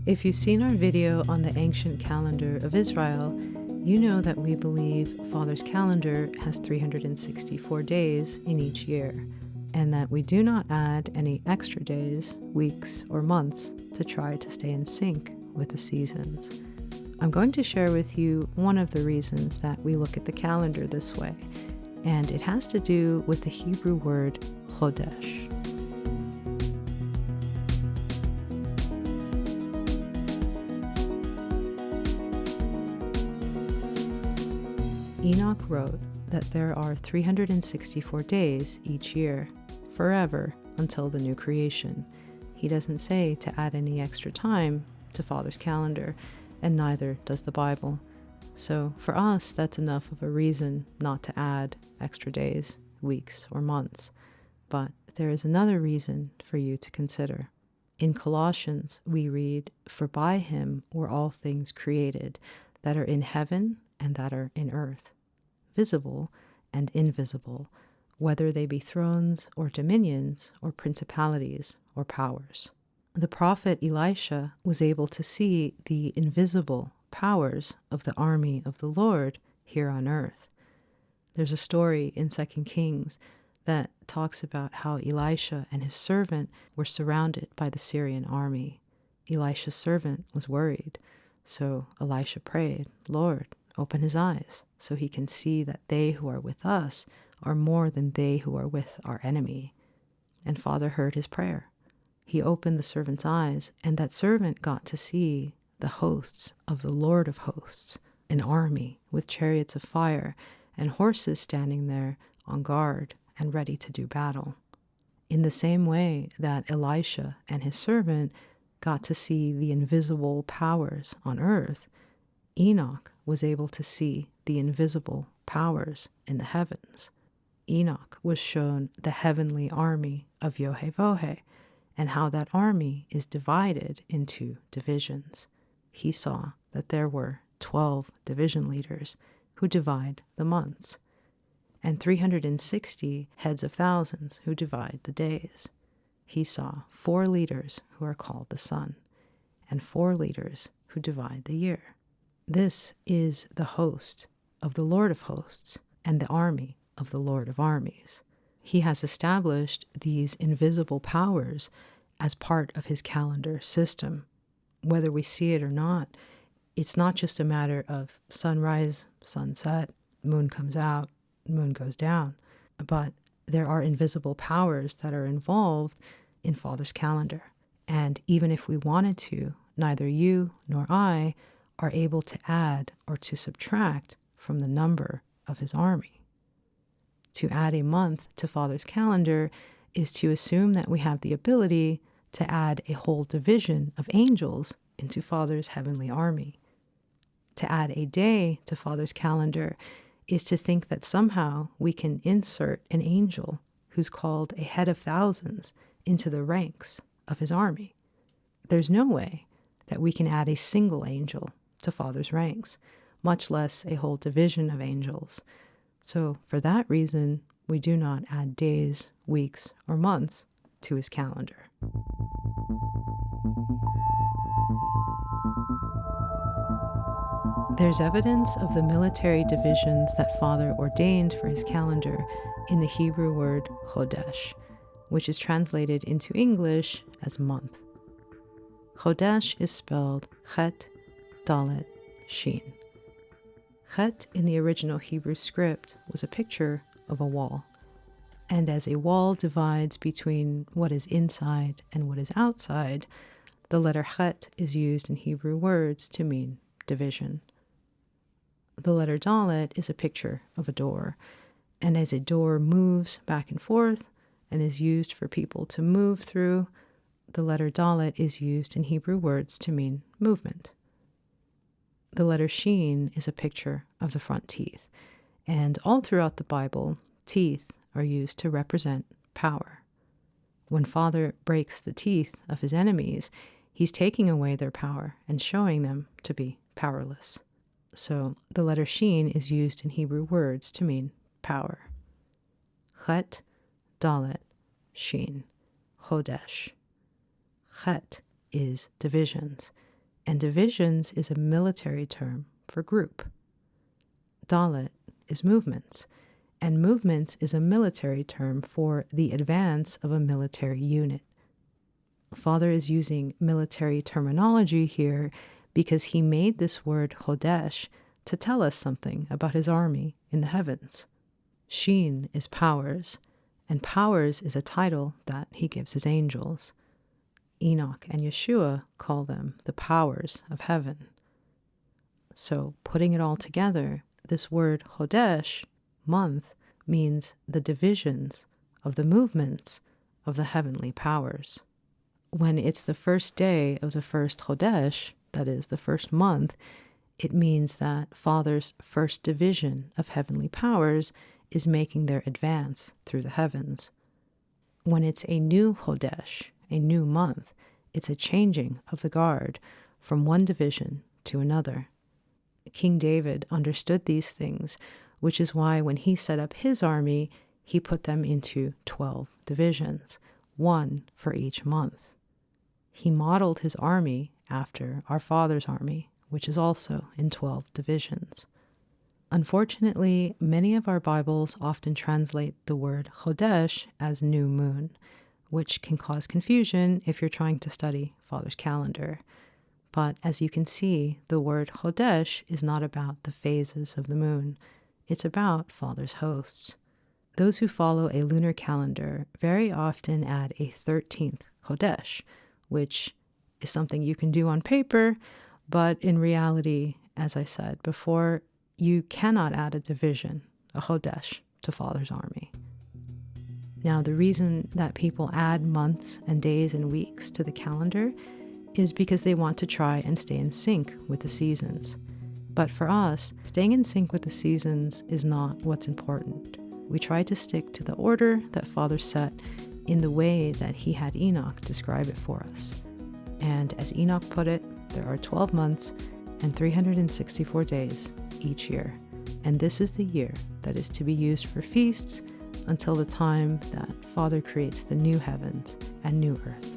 If you've seen our video on the ancient calendar of Israel, you know that we believe Father's calendar has 364 days in each year, and that we do not add any extra days, weeks, or months to try to stay in sync with the seasons. I'm going to share with you one of the reasons that we look at the calendar this way, and it has to do with the Hebrew word Chodesh. Enoch wrote that there are 364 days each year, forever until the new creation. He doesn't say to add any extra time to Father's calendar, and neither does the Bible. So for us, that's enough of a reason not to add extra days, weeks, or months. But there is another reason for you to consider. In Colossians, we read, "For by him were all things created, that are in heaven and that are in earth, visible and invisible, whether they be thrones or dominions or principalities or powers." The prophet Elisha was able to see the invisible powers of the army of the Lord here on earth. There's a story in 2 Kings that talks about how Elisha and his servant were surrounded by the Syrian army. Elisha's servant was worried, so Elisha prayed, "Lord, open his eyes so he can see that they who are with us are more than they who are with our enemy." And Father heard his prayer. He opened the servant's eyes, and that servant got to see the hosts of the Lord of hosts, an army with chariots of fire and horses standing there on guard and ready to do battle. In the same way that Elisha and his servant got to see the invisible powers on earth, Enoch was able to see the invisible powers in the heavens. Enoch was shown the heavenly army of YHVH and how that army is divided into divisions. He saw that there were 12 division leaders who divide the months, and 360 heads of thousands who divide the days. He saw 4 leaders who are called the sun, and 4 leaders who divide the year. This is the host of the Lord of hosts and the army of the Lord of armies. He has established these invisible powers as part of his calendar system. Whether we see it or not, it's not just a matter of sunrise, sunset, moon comes out, moon goes down, but there are invisible powers that are involved in Father's calendar. And even if we wanted to, neither you nor I are able to add or to subtract from the number of his army. To add a month to Father's calendar is to assume that we have the ability to add a whole division of angels into Father's heavenly army. To add a day to Father's calendar is to think that somehow we can insert an angel who's called a head of thousands into the ranks of his army. There's no way that we can add a single angel to Father's ranks, much less a whole division of angels. So for that reason, we do not add days, weeks, or months to his calendar. There's evidence of the military divisions that Father ordained for his calendar in the Hebrew word Chodesh, which is translated into English as month. Chodesh is spelled Chet, Dalet, Shin. Chet in the original Hebrew script was a picture of a wall. And as a wall divides between what is inside and what is outside, the letter Chet is used in Hebrew words to mean division. The letter Dalet is a picture of a door. And as a door moves back and forth and is used for people to move through, the letter Dalet is used in Hebrew words to mean movement. The letter Shin is a picture of the front teeth, and all throughout the Bible, teeth are used to represent power. When Father breaks the teeth of his enemies, he's taking away their power and showing them to be powerless. So the letter Shin is used in Hebrew words to mean power. Chet, Dalet, Shin, Chodesh. Chet is divisions, And divisions is a military term for group. Dalet is movements, and movements is a military term for the advance of a military unit. Father is using military terminology here because he made this word Chodesh to tell us something about his army in the heavens. Shin is powers, and powers is a title that he gives his angels. Enoch and Yeshua call them the powers of heaven. So, putting it all together, this word Chodesh, month, means the divisions of the movements of the heavenly powers. When it's the first day of the first Chodesh, that is, the first month, it means that Father's first division of heavenly powers is making their advance through the heavens. When it's a new Chodesh, a new month, it's a changing of the guard from one division to another. King David understood these things, which is why when he set up his army, he put them into 12 divisions, one for each month. He modeled his army after our Father's army, which is also in 12 divisions. Unfortunately, many of our Bibles often translate the word Chodesh as new moon, which can cause confusion if you're trying to study Father's calendar. But as you can see, the word Chodesh is not about the phases of the moon. It's about Father's hosts. Those who follow a lunar calendar very often add a 13th Chodesh, which is something you can do on paper, but in reality, as I said before, you cannot add a division, a Chodesh, to Father's army. Now, the reason that people add months and days and weeks to the calendar is because they want to try and stay in sync with the seasons. But for us, staying in sync with the seasons is not what's important. We try to stick to the order that Father set in the way that he had Enoch describe it for us. And as Enoch put it, there are 12 months and 364 days each year. And this is the year that is to be used for feasts until the time that Father creates the new heavens and new earth.